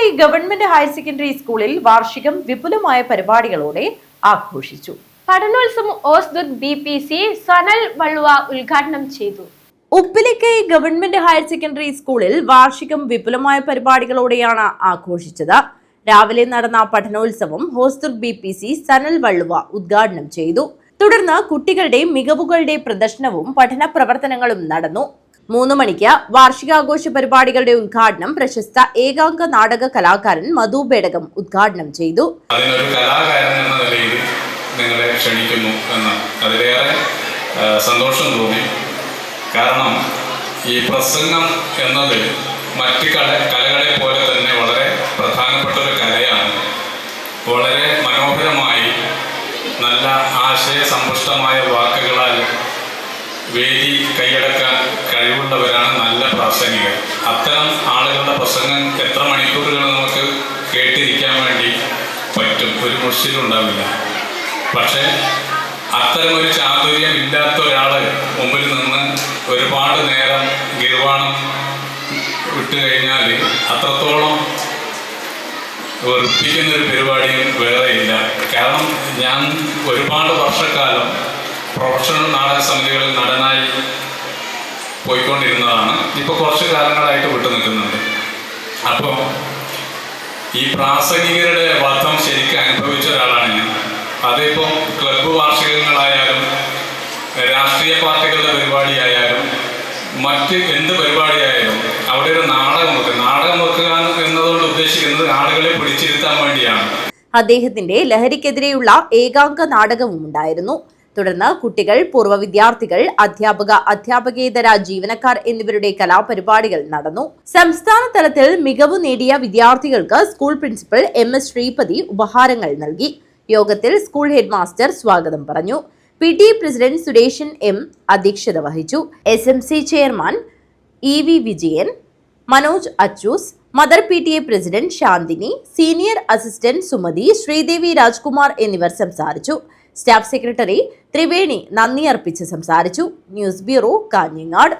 Uppilikkai government higher secondary സ്കൂളിൽ വാർഷികം വിപുലമായ പരിപാടികളോടെ ആഘോഷിച്ചു. പഠനോത്സവം ഓസ്ദുത് BPC സനൽ വള്ളുവ ഉദ്ഘാടനം ചെയ്തു. ഉപ്പിലിക്കൈ ഗവൺമെന്റ് ഹയർ സെക്കൻഡറി സ്കൂളിൽ വാർഷികം വിപുലമായ പരിപാടികളോടെയാണ് ആഘോഷിച്ചത്. രാവിലെ നടന്ന പഠനോത്സവം ഹോസ്ദുത് BPC സനൽ വള്ളുവ ഉദ്ഘാടനം ചെയ്തു. തുടർന്ന് കുട്ടികളുടെ മികവുകളുടെ പ്രദർശനവും പഠന പ്രവർത്തനങ്ങളും നടന്നു. 3 മണിക്ക് വാർഷികാഘോഷ പരിപാടികളുടെ ഉദ്ഘാടനം പ്രശസ്ത ഏകാംഗ നാടക കലാകാരൻ മധു ബേടകം ഉദ്ഘാടനം ചെയ്തു. അതിനൊരു കലാകാരൻ എന്ന നിലയിൽ നിങ്ങളെ ക്ഷണിക്കുന്നു എന്ന് അതിലേറെ സന്തോഷം തോന്നി. കാരണം ഈ പ്രസംഗം എന്നത് മറ്റ് കലകളെ പോലെ തന്നെ വളരെ പ്രധാനപ്പെട്ട ഒരു കലയാണ്. വളരെ മനോഹരമായി നല്ല ആശയസമ്പുഷ്ടമായ വാക്കുകളാൽ വേദി കൈയടക്കാൻ കഴിവുള്ളവരാണ് നല്ല പ്രാസംഗികർ. അത്തരം ആളുകളുടെ പ്രസംഗം എത്ര മണിക്കൂറുകൾ നമുക്ക് കേട്ടിരിക്കാൻ വേണ്ടി പറ്റും, ഒരു മുഷിലുണ്ടാവില്ല. പക്ഷേ അത്തരമൊരു ചാതുര്യം ഇല്ലാത്ത ഒരാൾ മുമ്പിൽ നിന്ന് ഒരുപാട് നേരം ഗിർവാണം വിട്ടു കഴിഞ്ഞാൽ അത്രത്തോളം വെറുപ്പിക്കുന്നൊരു പരിപാടിയും വേറെയില്ല. കാരണം ഞാൻ ഒരുപാട് വർഷക്കാലം പ്രൊഫഷണൽ നാടക സമിതികളിൽ നടനായി പോയിക്കൊണ്ടിരുന്നതാണ്. ഇപ്പോൾ കുറച്ച് കാലങ്ങളായിട്ട് വിട്ടു നിൽക്കുന്നുണ്ട്. അപ്പോൾ ഈ പ്രാസംഗികരുടെ വധം ശരിക്കും അനുഭവിച്ച ഒരാളാണ് ഞാൻ. അതിപ്പോൾ ക്ലബ്ബ് വാർഷികങ്ങളായാലും രാഷ്ട്രീയ പാർട്ടികളുടെ പരിപാടിയായാലും മറ്റ് എന്ത് പരിപാടിയായാലും അവിടെ ഒരു നാടകം വെക്കുക എന്നതുകൊണ്ട് ഉദ്ദേശിക്കുന്നത് ആളുകളെ പിടിച്ചിരുത്താൻ വേണ്ടിയാണ്. അദ്ദേഹത്തിന്റെ ലഹരിക്കെതിരെയുള്ള ഏകാംഗ നാടകവും ഉണ്ടായിരുന്നു. തുടർന്ന് കുട്ടികൾ, പൂർവ്വ വിദ്യാർത്ഥികൾ, അധ്യാപകേതര ജീവനക്കാർ എന്നിവരുടെ കലാപരിപാടികൾ നടന്നു. സംസ്ഥാന തലത്തിൽ മികവ് നേടിയ വിദ്യാർത്ഥികൾക്ക് സ്കൂൾ പ്രിൻസിപ്പൽ MS ശ്രീപതി ഉപഹാരങ്ങൾ നൽകി. യോഗത്തിൽ സ്കൂൾ ഹെഡ് മാസ്റ്റർ സ്വാഗതം പറഞ്ഞു. PTA പ്രസിഡന്റ് സുരേഷൻ M അധ്യക്ഷത വഹിച്ചു. SMC chairman EV Vijayan, Manoj Achoos, mother PTA president Shanthini, senior assistant Sumathi, Sreedevi Rajkumar എന്നിവർ സംസാരിച്ചു. സ്റ്റാഫ് സെക്രട്ടറി ത്രിവേണി നന്ദി അർപ്പിച്ച് സംസാരിച്ചു. News bureau, Kanhangad.